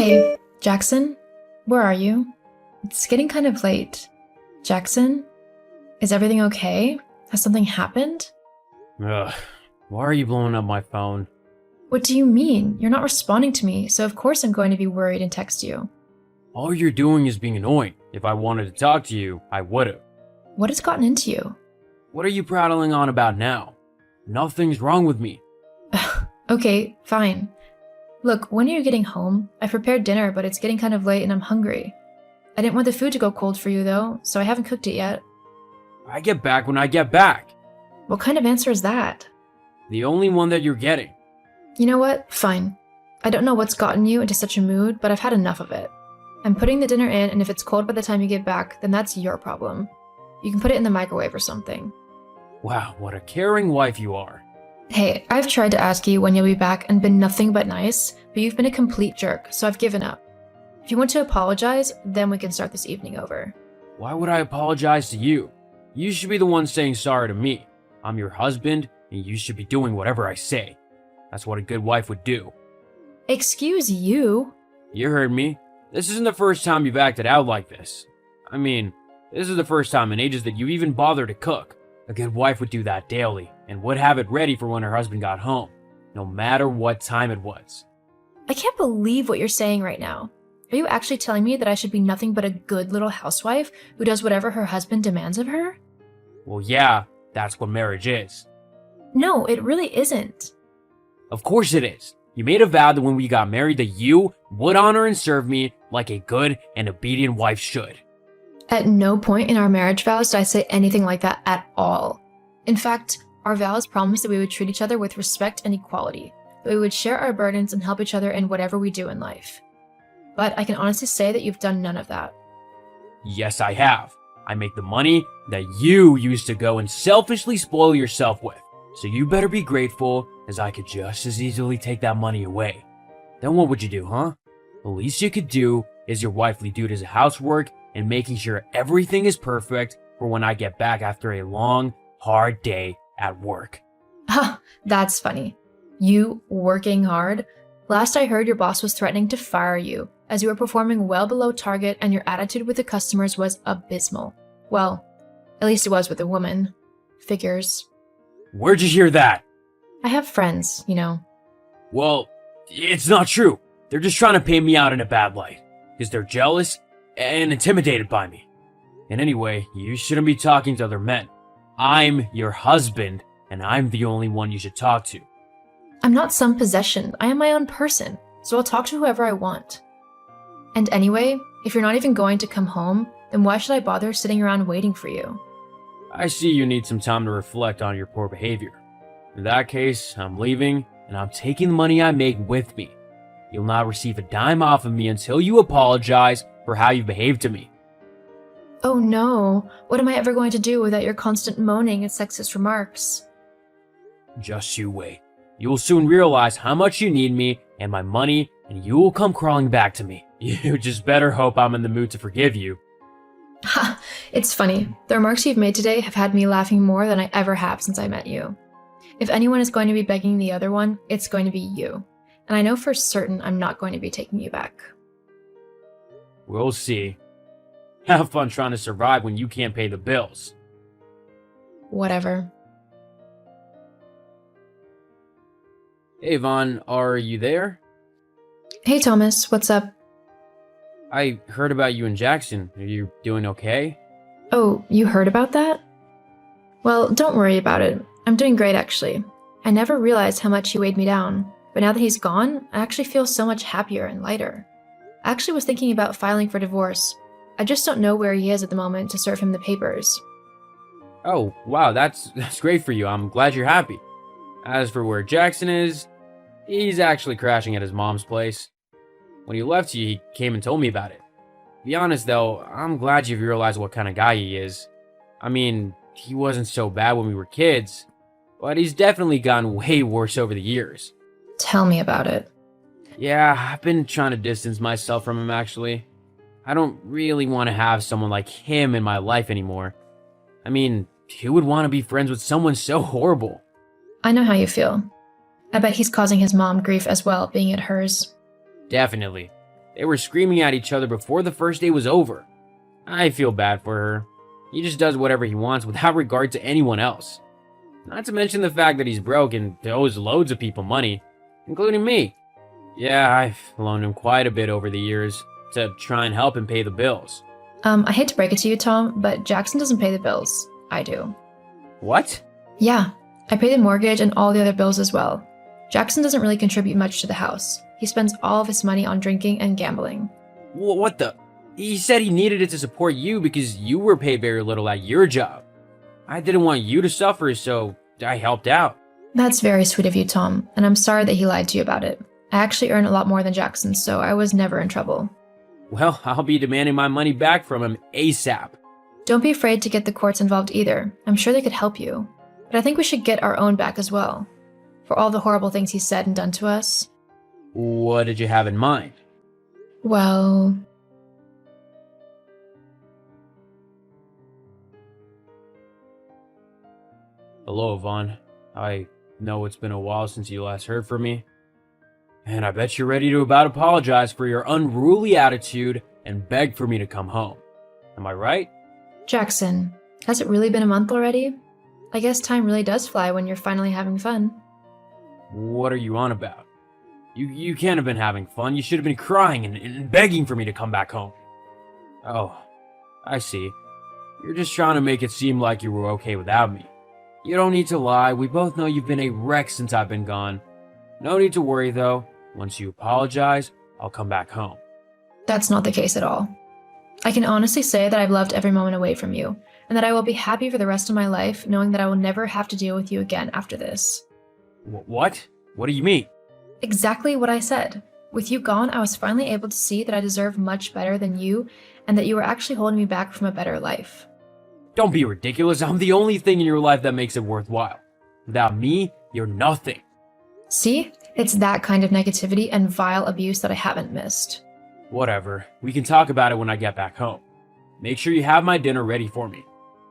Hey, Jackson? Where are you? It's getting kind of late. Jackson? Is everything okay? Has something happened? Ugh, why are you blowing up my phone? What do you mean? You're not responding to me, so of course I'm going to be worried and text you. All you're doing is being annoying. If I wanted to talk to you, I would've. What has gotten into you? What are you prattling on about now? Nothing's wrong with me. Okay, fine. Look, when are you getting home? I prepared dinner, but it's getting kind of late and I'm hungry. I didn't want the food to go cold for you, though, so I haven't cooked it yet. I get back when I get back. What kind of answer is that? The only one that you're getting. You know what? Fine. I don't know what's gotten you into such a mood, but I've had enough of it. I'm putting the dinner in, and if it's cold by the time you get back, then that's your problem. You can put it in the microwave or something. Wow, what a caring wife you are. Hey, I've tried to ask you when you'll be back and been nothing but nice, but you've been a complete jerk, so I've given up. If you want to apologize, then we can start this evening over. Why would I apologize to you? You should be the one saying sorry to me. I'm your husband, and you should be doing whatever I say. That's what a good wife would do. Excuse you? You heard me. This isn't the first time you've acted out like this. I mean, this is the first time in ages that you even bother to cook. A good wife would do that daily, and would have it ready for when her husband got home, no matter what time it was. I can't believe what you're saying right now. Are you actually telling me that I should be nothing but a good little housewife who does whatever her husband demands of her? Well, yeah, that's what marriage is. No, it really isn't. Of course it is. You made a vow that when we got married that you would honor and serve me like a good and obedient wife should. At no point in our marriage vows did I say anything like that at all. In fact, our vows promised that we would treat each other with respect and equality, that we would share our burdens and help each other in whatever we do in life. But I can honestly say that you've done none of that. Yes, I have. I make the money that you used to go and selfishly spoil yourself with. So you better be grateful, as I could just as easily take that money away. Then what would you do, huh? The least you could do is your wifely duties of housework and making sure everything is perfect for when I get back after a long, hard day at work. Ha, that's funny. You working hard? Last I heard, your boss was threatening to fire you, as you were performing well below target and your attitude with the customers was abysmal. Well, at least it was with a woman. Figures. Where'd you hear that? I have friends, you know. Well, it's not true. They're just trying to paint me out in a bad light, because they're jealous and intimidated by me. And anyway, you shouldn't be talking to other men. I'm your husband, and I'm the only one you should talk to. I'm not some possession. I am my own person, so I'll talk to whoever I want. And anyway, if you're not even going to come home, then why should I bother sitting around waiting for you? I see you need some time to reflect on your poor behavior. In that case, I'm leaving, and I'm taking the money I make with me. You'll not receive a dime off of me until you apologize for how you behaved to me. Oh no, what am I ever going to do without your constant moaning and sexist remarks? Just you wait. You will soon realize how much you need me and my money, and you will come crawling back to me. You just better hope I'm in the mood to forgive you. Ha! It's funny. The remarks you've made today have had me laughing more than I ever have since I met you. If anyone is going to be begging the other one, it's going to be you. And I know for certain I'm not going to be taking you back. We'll see. Have fun trying to survive when you can't pay the bills. Whatever. Hey Vaughn, are you there? Hey Thomas, what's up? I heard about you and Jackson. Are you doing okay? Oh, you heard about that? Well, don't worry about it. I'm doing great, actually. I never realized how much he weighed me down, but now that he's gone, I actually feel so much happier and lighter. I actually was thinking about filing for divorce. I just don't know where he is at the moment to serve him the papers. Oh, wow, that's great for you. I'm glad you're happy. As for where Jackson is, he's actually crashing at his mom's place. When he left you, he came and told me about it. To be honest though, I'm glad you've realized what kind of guy he is. I mean, he wasn't so bad when we were kids, but he's definitely gotten way worse over the years. Tell me about it. Yeah, I've been trying to distance myself from him actually. I don't really want to have someone like him in my life anymore. I mean, who would want to be friends with someone so horrible? I know how you feel. I bet he's causing his mom grief as well, being at hers. Definitely. They were screaming at each other before the first day was over. I feel bad for her. He just does whatever he wants without regard to anyone else. Not to mention the fact that he's broke and owes loads of people money, including me. Yeah, I've loaned him quite a bit over the years to try and help him pay the bills. I hate to break it to you, Tom, but Jackson doesn't pay the bills. I do. What? Yeah, I pay the mortgage and all the other bills as well. Jackson doesn't really contribute much to the house. He spends all of his money on drinking and gambling. What the? He said he needed it to support you because you were paid very little at your job. I didn't want you to suffer, so I helped out. That's very sweet of you, Tom, and I'm sorry that he lied to you about it. I actually earn a lot more than Jackson, so I was never in trouble. Well, I'll be demanding my money back from him ASAP. Don't be afraid to get the courts involved either. I'm sure they could help you. But I think we should get our own back as well. For all the horrible things he said and done to us. What did you have in mind? Well... Hello, Yvonne. I know it's been a while since you last heard from me. And I bet you're ready to about apologize for your unruly attitude and beg for me to come home. Am I right? Jackson, has it really been a month already? I guess time really does fly when you're finally having fun. What are you on about? You can't have been having fun. You should have been crying and begging for me to come back home. Oh, I see. You're just trying to make it seem like you were okay without me. You don't need to lie. We both know you've been a wreck since I've been gone. No need to worry, though. Once you apologize, I'll come back home. That's not the case at all. I can honestly say that I've loved every moment away from you, and that I will be happy for the rest of my life knowing that I will never have to deal with you again after this. What? What do you mean? Exactly what I said. With you gone, I was finally able to see that I deserve much better than you, and that you were actually holding me back from a better life. Don't be ridiculous. I'm the only thing in your life that makes it worthwhile. Without me, you're nothing. See? It's that kind of negativity and vile abuse that I haven't missed. Whatever. We can talk about it when I get back home. Make sure you have my dinner ready for me.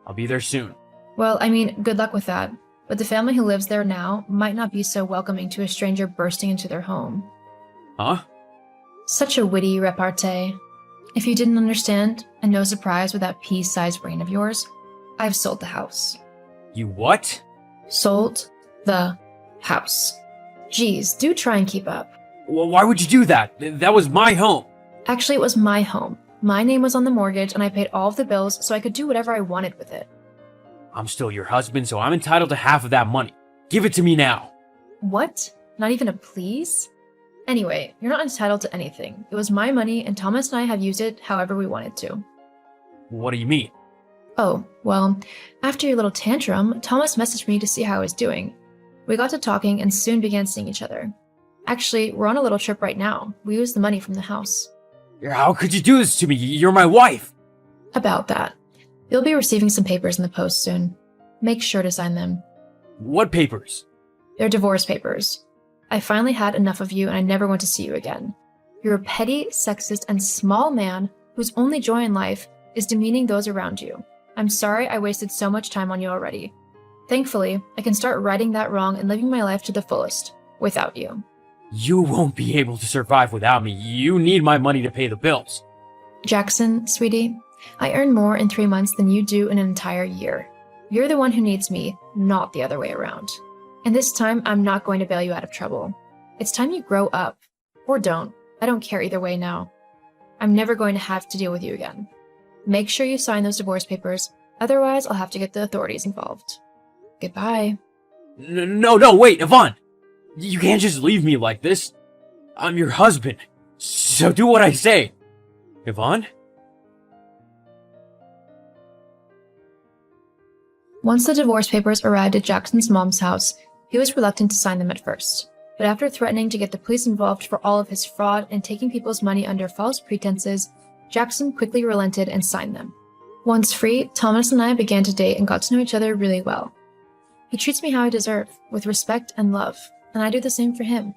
I'll be there soon. Well, I mean, good luck with that. But the family who lives there now might not be so welcoming to a stranger bursting into their home. Huh? Such a witty repartee. If you didn't understand, and no surprise with that pea-sized brain of yours, I've sold the house. You what? Sold the house. Geez, do try and keep up. Well, why would you do that? That was my home. Actually, it was my home. My name was on the mortgage, and I paid all of the bills so I could do whatever I wanted with it. I'm still your husband, so I'm entitled to half of that money. Give it to me now. What? Not even a please? Anyway, you're not entitled to anything. It was my money, and Thomas and I have used it however we wanted to. What do you mean? Oh, well, after your little tantrum, Thomas messaged me to see how I was doing. We got to talking and soon began seeing each other. Actually, we're on a little trip right now. We used the money from the house. How could you do this to me? You're my wife. About that. You'll be receiving some papers in the post soon. Make sure to sign them. What papers? They're divorce papers. I finally had enough of you and I never want to see you again. You're a petty, sexist, and small man whose only joy in life is demeaning those around you. I'm sorry I wasted so much time on you already. Thankfully, I can start righting that wrong and living my life to the fullest, without you. You won't be able to survive without me. You need my money to pay the bills. Jackson, sweetie, I earn more in 3 months than you do in an entire year. You're the one who needs me, not the other way around. And this time, I'm not going to bail you out of trouble. It's time you grow up. Or don't. I don't care either way now. I'm never going to have to deal with you again. Make sure you sign those divorce papers, otherwise I'll have to get the authorities involved. Goodbye. No, wait, Yvonne! You can't just leave me like this. I'm your husband, so do what I say. Yvonne? Once the divorce papers arrived at Jackson's mom's house, he was reluctant to sign them at first. But after threatening to get the police involved for all of his fraud and taking people's money under false pretenses, Jackson quickly relented and signed them. Once free, Thomas and I began to date and got to know each other really well. He treats me how I deserve, with respect and love, and I do the same for him.